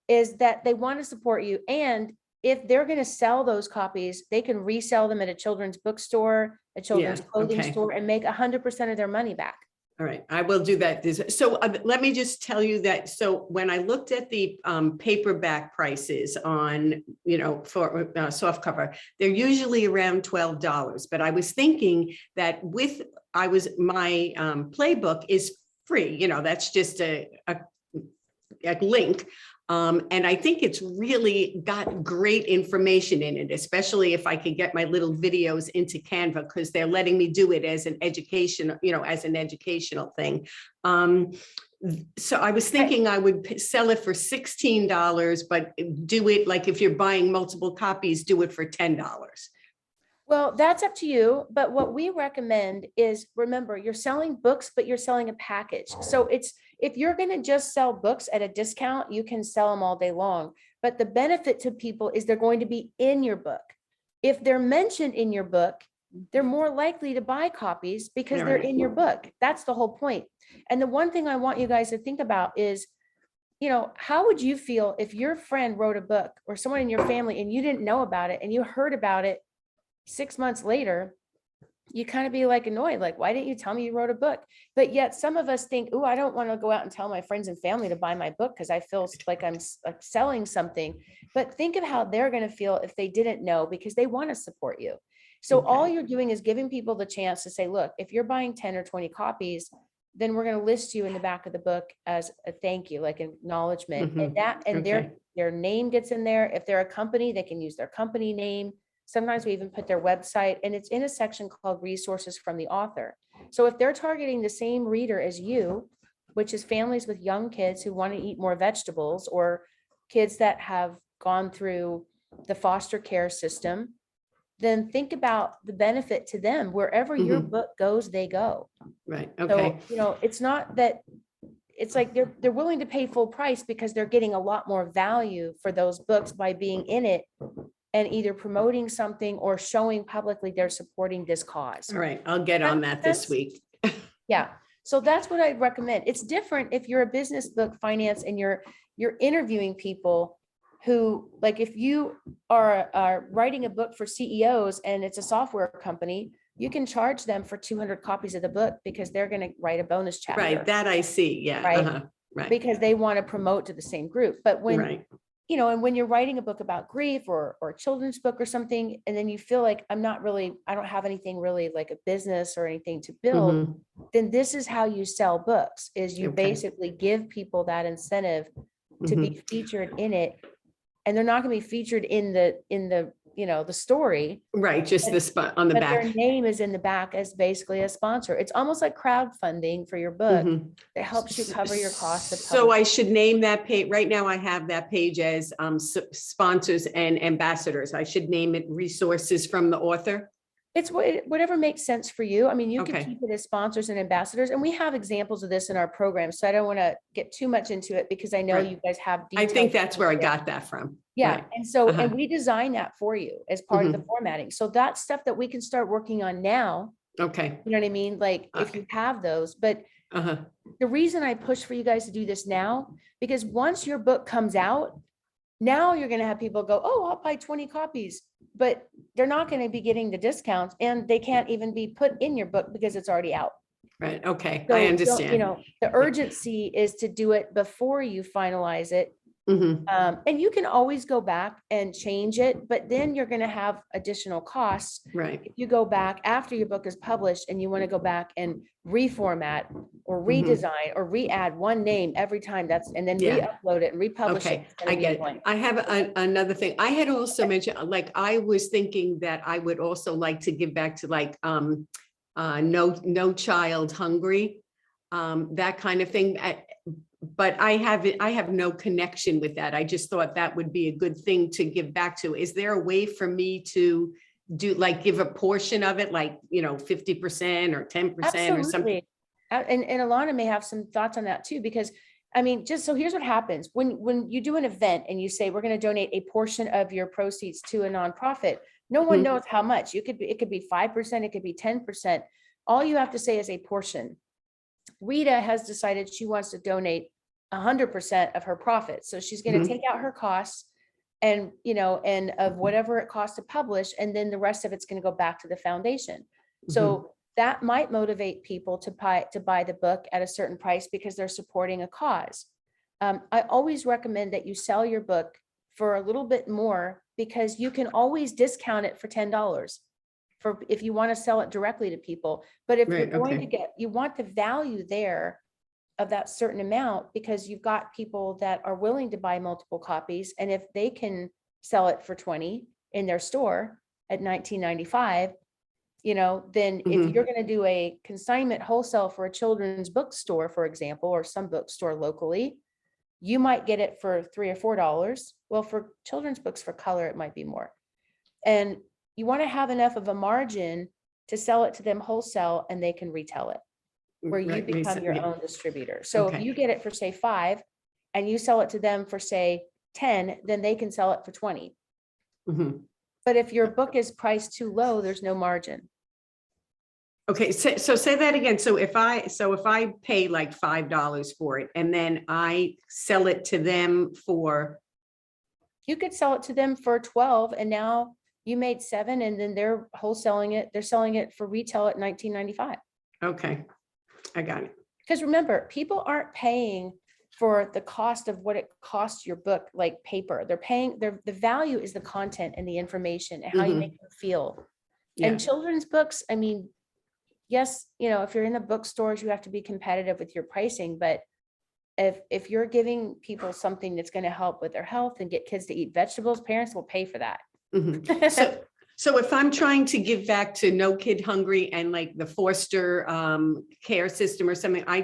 is that they want to support you. And if they're going to sell those copies, they can resell them at a children's bookstore, a children's clothing okay. store, and make 100% of their money back. All right, I will do that. So let me just tell you that, so when I looked at the paperback prices on, you know, for soft cover, they're usually around $12. But I was thinking that my playbook is free, you know, that's just a link. And I think it's really got great information in it, especially if I could get my little videos into Canva, because they're letting me do it as an education, you know, as an educational thing. So I was thinking I would sell it for $16, but do it like if you're buying multiple copies, do it for $10. Well, that's up to you. But what we recommend is, remember, you're selling books, but you're selling a package. So it's, if you're going to just sell books at a discount, you can sell them all day long. But the benefit to people is they're going to be in your book. If they're mentioned in your book, they're more likely to buy copies because they're in your book. That's the whole point. And the one thing I want you guys to think about is, you know, how would you feel if your friend wrote a book, or someone in your family, and you didn't know about it and you heard about it 6 months later? You kind of be like annoyed, like, why didn't you tell me you wrote a book? But yet some of us think, oh, I don't want to go out and tell my friends and family to buy my book because I feel like I'm selling something. But think of how they're going to feel if they didn't know, because they want to support you. So all you're doing is giving people the chance to say, look, if you're buying 10 or 20 copies, then we're going to list you in the back of the book as a thank you, like acknowledgement. And that, and their name gets in there. If they're a company, they can use their company name. Sometimes we even put their website, and it's in a section called resources from the author. So if they're targeting the same reader as you, which is families with young kids who want to eat more vegetables, or kids that have gone through the foster care system, then think about the benefit to them. Wherever your book goes, they go. Right. Okay. So, you know, it's not that, it's like they're willing to pay full price because they're getting a lot more value for those books by being in it and either promoting something or showing publicly they're supporting this cause. All right. I'll get on that this week. Yeah. So that's what I'd recommend. It's different if you're a business book finance and you're interviewing people who, like, if you are writing a book for CEOs and it's a software company, you can charge them for 200 copies of the book because they're going to write a bonus chapter. Right. That I see. Yeah. Right. Right. Because they want to promote to the same group. But when, you know, and when you're writing a book about grief or a children's book or something, and then you feel like I don't have anything really like a business or anything to build, then this is how you sell books, is you basically give people that incentive to be featured in it. And they're not going to be featured in the, you know, the story. Right. Just the spot on the But back. their name is in the back as basically a sponsor. It's almost like crowdfunding for your book. It helps you cover your costs of So I should name that page. Right now I have that page as sponsors and ambassadors. I should name it resources from the author. It's whatever makes sense for you. I mean, you can Okay. keep it as sponsors and ambassadors, and we have examples of this in our program. So I don't want to get too much into it because I know Right. you guys have I details. think that's where I got that from. Yeah. Right. And so, and we design that for you as part of the formatting. So that's stuff that we can start working on now. Okay. You know what I mean? Like if you have those, but the reason I push for you guys to do this now, because once your book comes out, now you're going to have people go, oh, I'll buy 20 copies, but they're not going to be getting the discounts, and they can't even be put in your book because it's already out. Right. Okay. So, I understand. you know, the urgency is to do it before you finalize it. Mhm. And you can always go back and change it, but then you're going to have additional costs. Right. If you go back after your book is published and you want to go back and reformat or Mhm. redesign or re-add one name every time, and then Yeah. re-upload it and republish it. Okay, it's gonna I be get it. annoying. I have another thing. I had also mentioned, like, I was thinking that I would also like to give back to like, no child hungry, that kind of thing. But I have no connection with that. I just thought that would be a good thing to give back to. Is there a way for me to do, like, give a portion of it, like, 50% or 10% or something? Absolutely. And Alana may have some thoughts on that too, because I mean, just so here's what happens when you do an event and you say, we're going to donate a portion of your proceeds to a nonprofit, no one Mhm. knows how much. It could be 5%, it could be 10%. All you have to say is a portion. Rita has decided she wants to donate 100% of her profits. So she's going to Mhm. take out her costs and, and of whatever it costs to publish, and then the rest of it's going to go back to the foundation. So that might motivate people to buy the book at a certain price because they're supporting a cause. I always recommend that you sell your book for a little bit more, because you can always discount it for $10 for if you want to sell it directly to people. But if you're Right, going to okay. you want the value there of that certain amount, because you've got people that are willing to buy multiple copies. And if they can sell it for 20 in their store at $19.95, then if Mhm. you're going to do a consignment wholesale for a children's bookstore, for example, or some bookstore locally, you might get it for $3 or $4. Well, for children's books for color, it might be more. And you want to have enough of a margin to sell it to them wholesale, and they can retail it, where you Right, makes become sense, your yeah. own distributor. So if Okay. you get it for say 5 and you sell it to them for say 10, then they can sell it for 20. Mhm. But if your book is priced too low, there's no margin. Okay, so say that again. So if I pay like $5 for it and then I sell it to them for, You could sell it to them for 12 and now you made 7, and then they're wholesaling it. They're selling it for retail at $19.95. okay, I got it. Because remember, people aren't paying for the cost of what it costs your book, like paper. They're paying, the value is the content and the information and how you make them feel. Yeah, And children's books, I mean, yes, if you're in the bookstores, you have to be competitive with your pricing, but if you're giving people something that's going to help with their health and get kids to eat vegetables, parents will pay for that. mhm. So if I'm trying to give back to No Kid Hungry and like the foster care system or something, I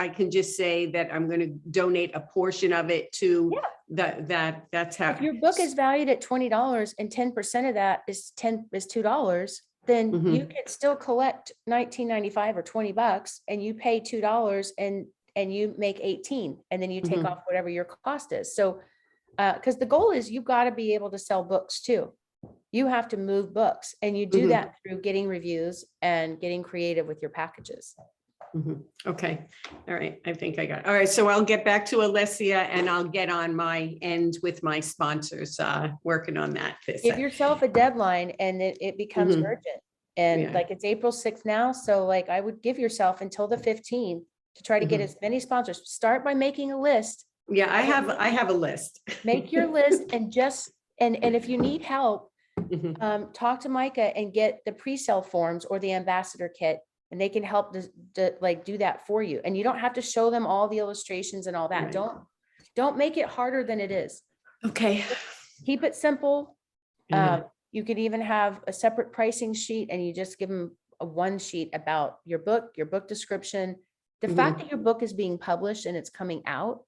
can just say that I'm going to donate a portion of it to that's how. If your book is valued at $20 and 10% of that is $2, then you Mhm. can still collect $19.95 or $20 and you pay $2 and you make 18, and then you take Mhm. off whatever your cost is. So because the goal is you've got to be able to sell books too. You have to move books, and you do Mhm. that through getting reviews and getting creative with your packages. Mhm. Okay, all right, I think I got it. All right, so I'll get back to Alessia and I'll get on my end with my sponsors, working on that. Give yourself a deadline and it becomes Mhm. urgent. And Yeah. like it's April 6th now. So like I would give yourself until the 15th to try to get Mhm. as many sponsors. Start by making a list. Yeah, I have a list. Make your list and and if you need help, Mhm. talk to Micah and get the pre-sale forms or the ambassador kit, and they can help like do that for you. And you don't have to show them all the illustrations and all that. Right. Don't make it harder than it is. Okay. Keep it simple. Yeah. You could even have a separate pricing sheet, and you just give them a one sheet about your book description. The fact that your book is being published and it's coming out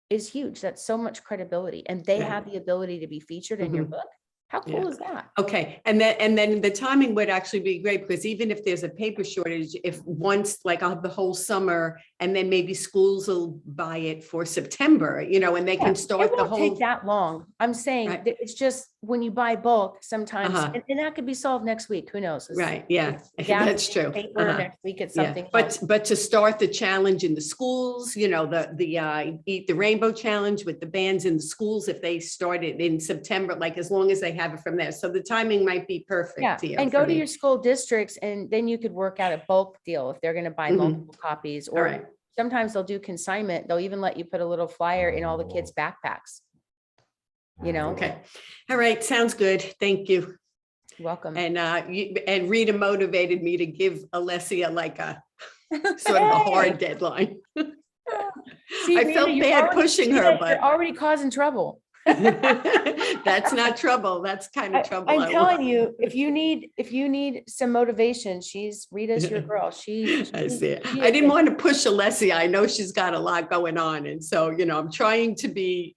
is huge. That's so much credibility, and they Yeah. have the ability to be featured in your book. How cool Yeah. is that? Okay, and then the timing would actually be great, because even if there's a paper shortage, if once, like, I'll have the whole summer, and then maybe schools will buy it for September, and they Yeah, can it start the won't take whole. that long. I'm saying Right. that it's just when you buy bulk, sometimes, Uh-huh. and that could be solved next week. Who knows? Right, yeah, Gas, that's true. paper, Uh-huh. next week it's Yeah, something else. but to start the challenge in the schools, the Eat the Rainbow Challenge with the bands in the schools, if they start it in September, like, as long as they have it from there. So the timing might be Yeah, perfect here and for go to me. your school districts, and then you could work out a bulk deal if they're gonna buy Mhm. multiple copies, All or right. sometimes they'll do consignment. They'll even let you put a little flyer in all the kids' backpacks. you know? Okay. All right. Sounds good. Thank you. Welcome. And Rita motivated me to give Alessia like a sort of a hard deadline. See, I Rita, felt you're bad already- pushing see her, that? but You're already causing trouble. that's not trouble. That's kind of trouble. I'm I telling want. you, if you need some motivation, Rita's your girl. I see it. she I is didn't a- want to push Alessia. I know she's got a lot going on. And so, I'm trying to be,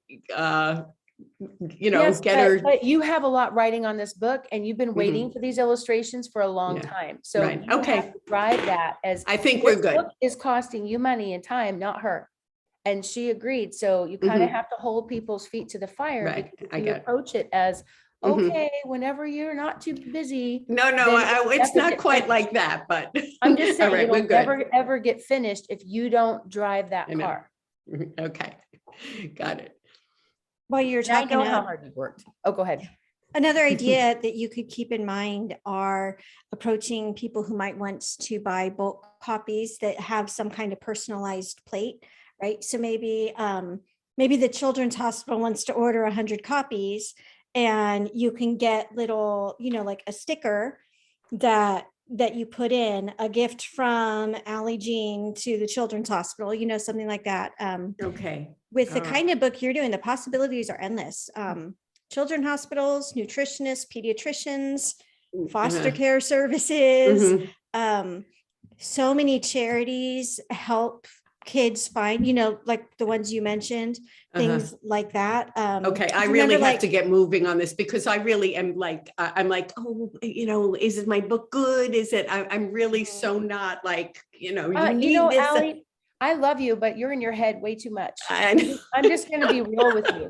Yes, get her. but you have a lot writing on this book and you've been waiting for these illustrations for a long Yeah. time. So Right. you Okay. have to drive that as I think this we're good. book is costing you money and time, not her. And she agreed. So you kind of have to hold people's feet to the fire. Right. Because I if you got it. approach it as, Mhm. okay, whenever you're not too busy. No, then it's never not get quite finished. like that, but. I'm just All saying, right, we're it'll good. never, ever get finished if you don't drive that I know. car. Okay. Got it. While you're And I talking, know how hard you worked. Oh, go ahead. another idea that you could keep in mind are approaching people who might want to buy bulk copies that have some kind of personalized plate, right? So maybe the Children's Hospital wants to order 100 copies, and you can get little, like a sticker that you put in, a gift from Allie Jean to the Children's Hospital, something like that. Okay. With the kind of book you're doing, the possibilities are endless. Children's hospitals, nutritionists, pediatricians, foster care services. Mhm. So many charities help kids find, like the ones you mentioned, things like that. Okay, I you really remember, have to get moving on this because I really am like, I'm like, oh, is it my book good? Is it, I'm really so not like, you need this. Allie, I love you, but you're in your head way too much. I know. I'm just going to be real with you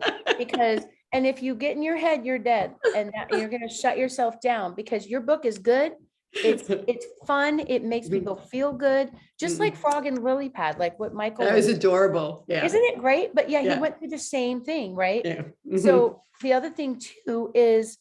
and if you get in your head, you're dead, and you're going to shut yourself down because your book is good. It's fun. It makes people feel good. Just like Frog and Lily Pad, like what Michael That was adorable. Yeah. Isn't it great? But yeah, he Yeah. went through the same thing, right? Yeah. So the other thing too is,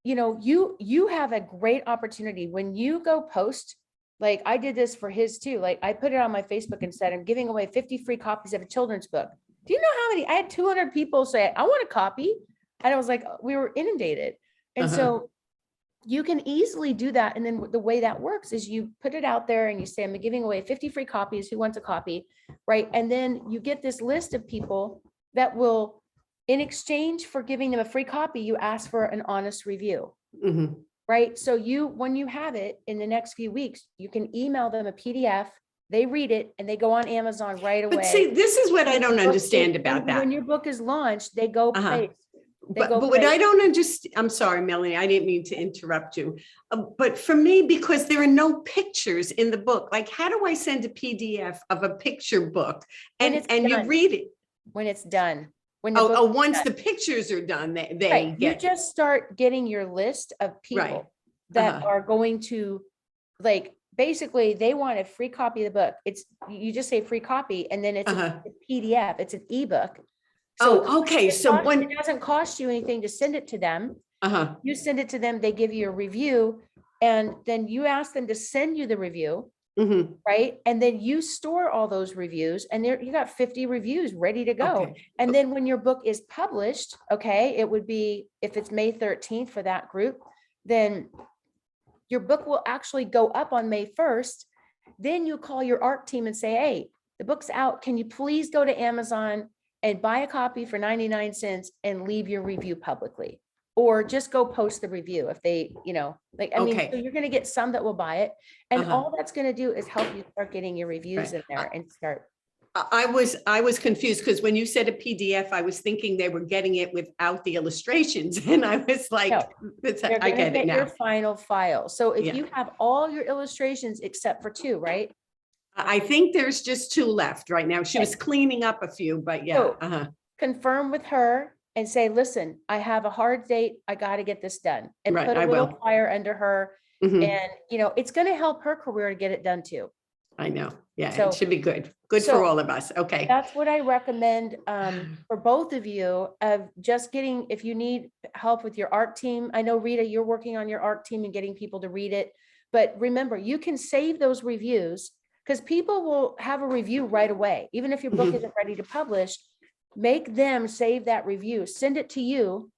you have a great opportunity when you go post. Like I did this for his too. Like I put it on my Facebook and said, I'm giving away 50 free copies of a children's book. Do you know how many? I had 200 people say, I want a copy. And I was like, we were inundated. And so you can easily do that. And then the way that works is you put it out there and you say, I'm giving away 50 free copies. Who wants a copy? Right. And then you get this list of people that will, in exchange for giving them a free copy, you ask for an honest review. Right. So when you have it in the next few weeks, you can email them a PDF. They read it and they go on Amazon right away. But see, this is what I don't understand about that. When your book is launched, they go place. But what I don't understand, I'm sorry, Melanie, I didn't mean to interrupt you. But for me, because there are no pictures in the book, like how do I send a PDF of a picture book and you read it? When it's done. Once the pictures are done, they right. get. You just start getting your list of people that are going to, like, basically they want a free copy of the book. You just say free copy and then it's a PDF, it's an ebook. So okay. So it doesn't cost you anything to send it to them. You send it to them, they give you a review, and then you ask them to send you the review. Right. And then you store all those reviews and you got 50 reviews ready to go. Okay. And then when your book is published, it would be, if it's May 13th for that group, then your book will actually go up on May 1st. Then you call your art team and say, hey, the book's out. Can you please go to Amazon and buy a copy for 99 cents and leave your review publicly? Or just go post the review if they, so you're going to get some that will buy it. And all that's going to do is help you start getting your reviews in there and start. I was confused because when you said a PDF, I was thinking they were getting it without the illustrations. And I was like, I get it now. Your final file. So if you have all your illustrations except for 2, right? I think there's just 2 left right now. She was cleaning up a few, but yeah. So confirm with her and say, listen, I have a hard date. I got to get this done, and put a little fire under her. And, it's going to help her career to get it done too. I know. Yeah. So, it should be good. Good for all of us. Okay. That's what I recommend for both of you, of just getting, if you need help with your art team. I know, Rita, you're working on your art team and getting people to read it. But remember, you can save those reviews because people will have a review right away. Even if your book isn't ready to publish, make them save that review, send it to you.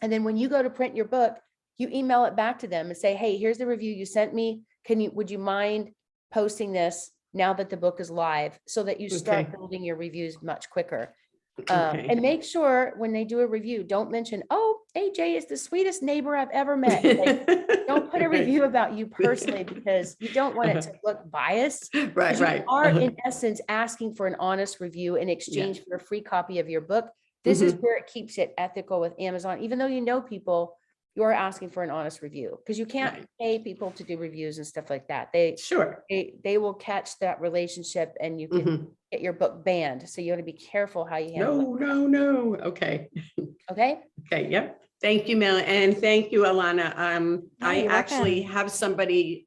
And then when you go to print your book, you email it back to them and say, hey, here's the review you sent me. Would you mind posting this now that the book is live, so that you start Okay. building your reviews much quicker. Okay. And make sure when they do a review, don't mention, oh, AJ is the sweetest neighbor I've ever met. Like, don't put a review about you personally, because you don't want it to look biased. Right, You right. are in essence asking for an honest review in exchange for a free copy of your book. This is where it keeps it ethical with Amazon. Even though you know people, you're asking for an honest review, because you can't Right. pay people to do reviews and stuff like that. Sure. They will catch that relationship, and you can get your book banned. So you want to be careful how you handle it. No. Okay. Okay. Okay, yep. Thank you, Mel, and thank you, Alana. I you're actually welcome. have somebody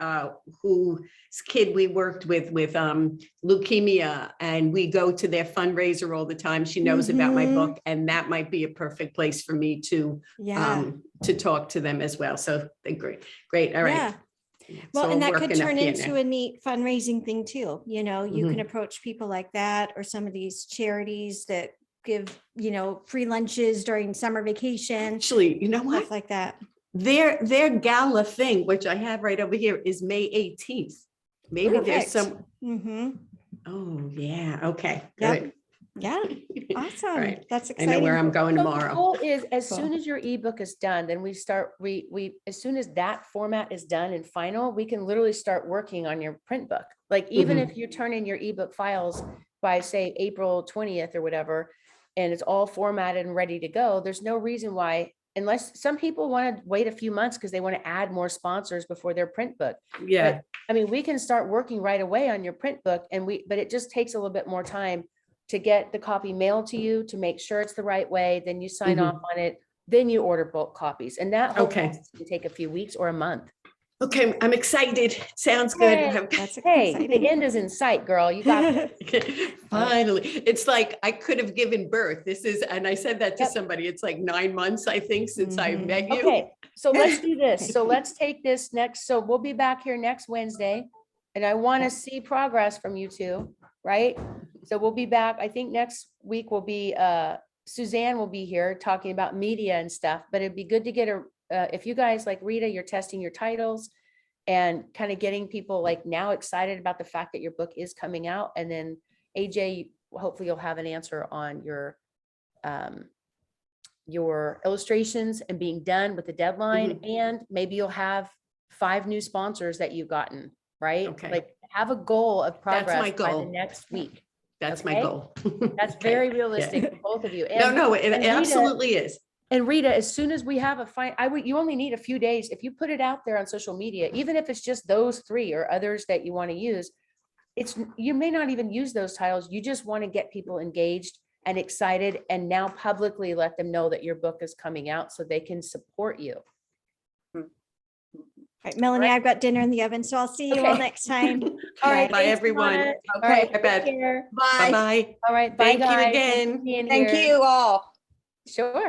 whose kid we worked with leukemia, and we go to their fundraiser all the time. She knows about my book, and that might be a perfect place for me to talk to them as well. So great. All right. Yeah. It's Well, all and that could working up turn here into now. a neat fundraising thing too. You know, you can approach people like that, or some of these charities that give, free lunches during summer vacation, Actually, you know what? stuff like that. Their gala thing, which I have right over here, is May 18th. Maybe there's Perfect. some. Mm-hmm. Oh, yeah. Okay. Yep. Good. Yeah. Awesome. Right. That's I know exciting. where I'm going So the tomorrow. goal is, as Cool. soon as your ebook is done, then as soon as that format is done and final, we can literally start working on your print book. Like, even if you turn in your ebook files by, say, April 20th or whatever, and it's all formatted and ready to go, there's no reason why, unless some people want to wait a few months because they want to add more sponsors before their print book. Yeah. But I mean, we can start working right away on your print book, but it just takes a little bit more time to get the copy mailed to you, to make sure it's the right way. Then you sign off on it. Then you order bulk copies, and that whole Okay. process can take a few weeks or a month. Okay. I'm excited. Sounds good. That's Hey, exciting. the end is in sight, girl. You got this. Finally, it's like I could have given birth. And I said that to Yep. somebody. It's like 9 months, I think, since I met you. Okay, so let's do this. So let's take this next. So we'll be back here next Wednesday, and I want to see progress from you two, right? So we'll be back. I think next week will be Suzanne will be here talking about media and stuff, but it'd be good to get if you guys, like Rita, you're testing your titles and kind of getting people like now excited about the fact that your book is coming out. And then AJ, hopefully you'll have an answer on your illustrations and being done with the deadline. And maybe you'll have 5 new sponsors that you've gotten, right? Okay. Like, have a goal of progress my by the goal. next week. That's my Okay. goal. That's Okay. very realistic Yeah. for both of you. No, it and Rita- absolutely is. And Rita, as soon as we have you only need a few days. If you put it out there on social media, even if it's just those 3 or others that you want to use, you may not even use those titles. You just want to get people engaged and excited, and now publicly let them know that your book is coming out so they can support you. All right, Melanie, I've got dinner in the oven, so I'll see you all Okay. next time. All right. Bye, thanks, everyone. Alana. All Okay, right, I bet. take care. Bye. Bye-bye. All right. Bye, Thank you guys. again. Thanks for being Thank here. you all. Sure.